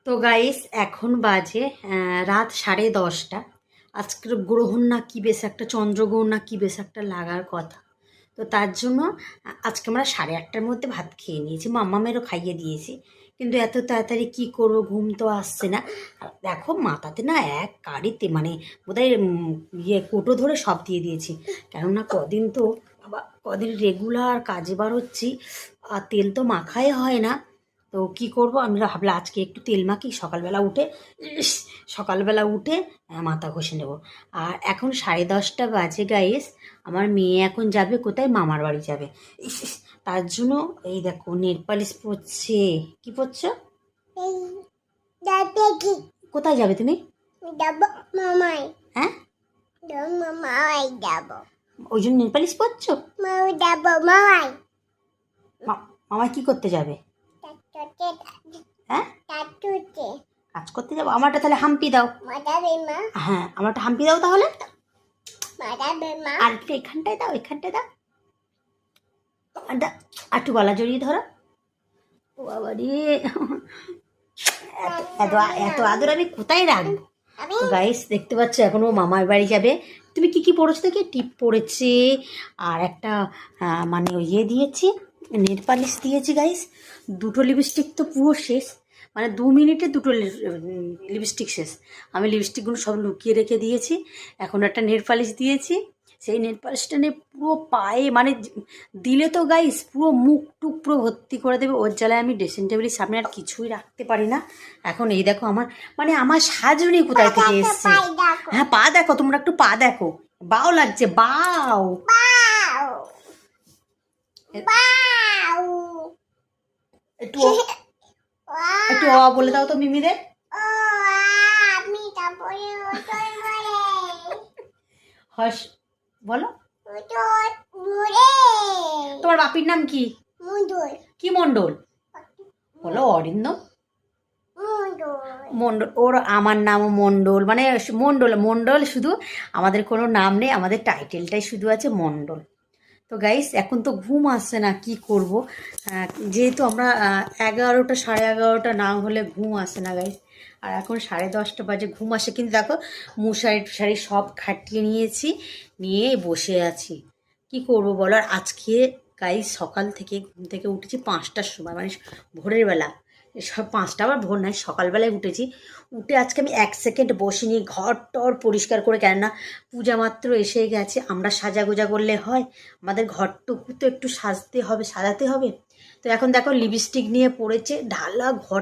তো গাইস এখন বাজে রাত 10:30। আজকের গ্রহণ না কি বেশ একটা চন্দ্রগ্রহণ না কি বেশ একটা লাগার কথা। তো তার জন্য আজকে আমরা 8:30টার মধ্যে ভাত খেয়ে নিয়েছি, মাম্মামেরও খাইয়ে দিয়েছি। কিন্তু এত তাড়াতাড়ি কি করবো, ঘুম তো আসছে না। আর দেখো মাথাতে না এক কাঁড়িতে মানে বোধহয় কোটো ধরে সব দিয়ে দিয়েছি। কেননা কদিন তো কদিন রেগুলার কাজে বার হচ্ছি, আর তেল তো মাখাই হয় না। তো কি করব, আমি ভাবলাম আজকে একটু তেল মাখি, সকালবেলা উঠে মাথা ঘষে নেব। আর এখন 10:30 বাজে গাইস। আমার মেয়ে এখন যাবে কোথায়, মামার বাড়ি যাবে। ইস ইস, তার জন্য এই দেখো নেল পালিশ পরছে। কি পরছো? কোথায় যাবে তুমি? মামাই হ্যাঁ, মামাই যাব ওই জন্য নেল পালিশ পরছো? যাব মামাই মামা কি করতে যাবে? হ্যাঁ, টাটুতে কাজ করতে যাবো। আমারটা তাহলে হাম্পি দাও। মাদা বেমা হ্যাঁ, আমারটা হাম্পি দাও তাহলে। মাদা বেমা আর একটু এখানটায় দাও, এখানটায় দাও। আর একটু গলা জড়িয়ে ধরো। ও বাবা রে, এত এত আদর আমি কোথায় রাখবো? তো গাইস দেখতে পাচ্ছ এখন ও মামার বাড়ি যাবে। তুমি কি কি পড়েছো দেখি? টিপ পড়েছে, আর একটা মানে ওই দিয়েছি, নেল পালিশ দিয়েছি গাইস। দুটো লিপস্টিক তো পুরো শেষ, মানে 2 মিনিটে দুটো লিপস্টিক শেষ। আমি লিপস্টিকগুলো সব লুকিয়ে রেখে দিয়েছি। এখন একটা নেল পালিশ দিয়েছি, সেই নেল পালিশটা নিয়ে পুরো পায়ে মানে দিলে তো গাইস পুরো মুখ টুক পুরো ভর্তি করে দেবে। ওর জ্বালায় আমি ড্রেসিং টেবিলের সামনে আর কিছুই রাখতে পারি না। এখন এই দেখো আমার আমার সাজনি কোথায় থেকে এসছে। হ্যাঁ, পা দেখো, তোমরা একটু পা দেখো, বাও লাগছে, বাও। একটু একটু বলে দাও তো মিমিদের। আমি তারপরে হস বলো। ঘুরে তোমার বাপির নাম কি? মুদুর কি মণ্ডল? বলো অরিন্দম মুদুর মণ্ডল। ওর আমার নামও মণ্ডল, মানে মণ্ডল মণ্ডল, শুধু আমাদের কোনো নাম নেই, আমাদের টাইটেলটাই শুধু আছে মণ্ডল। তো গাইস এখন তো ঘুম আসছে না, কি করব। যেহেতু আমরা 11টা 11:30 না হলে ঘুম আসে না গাইস। আর এখন 10:30 বাজে, ঘুম আসে কিন্তু দেখো মশারি টুশারি সব খাটিয়ে নিয়েছি, নিয়ে বসে আছি। কি করব বলো। আর আজকে গাইস সকাল থেকে ঘুম থেকে উঠেছি 5টার সময়, মানে ভোরের বেলা। সব 5টা আবার ভোর নয়, সকালবেলায় উঠেছি। উঠে আজকে আমি 1 সেকেন্ড বসিনি, ঘর টর পরিষ্কার করে, কেননা পূজা মাত্র এসে গেছে, আমরা সাজাগোজা করলে হয়, আমাদের ঘরটুকু তো একটু সাজাতে হবে। তো এখন দেখো লিপস্টিক নিয়ে পড়েছে, ঢালা ঘর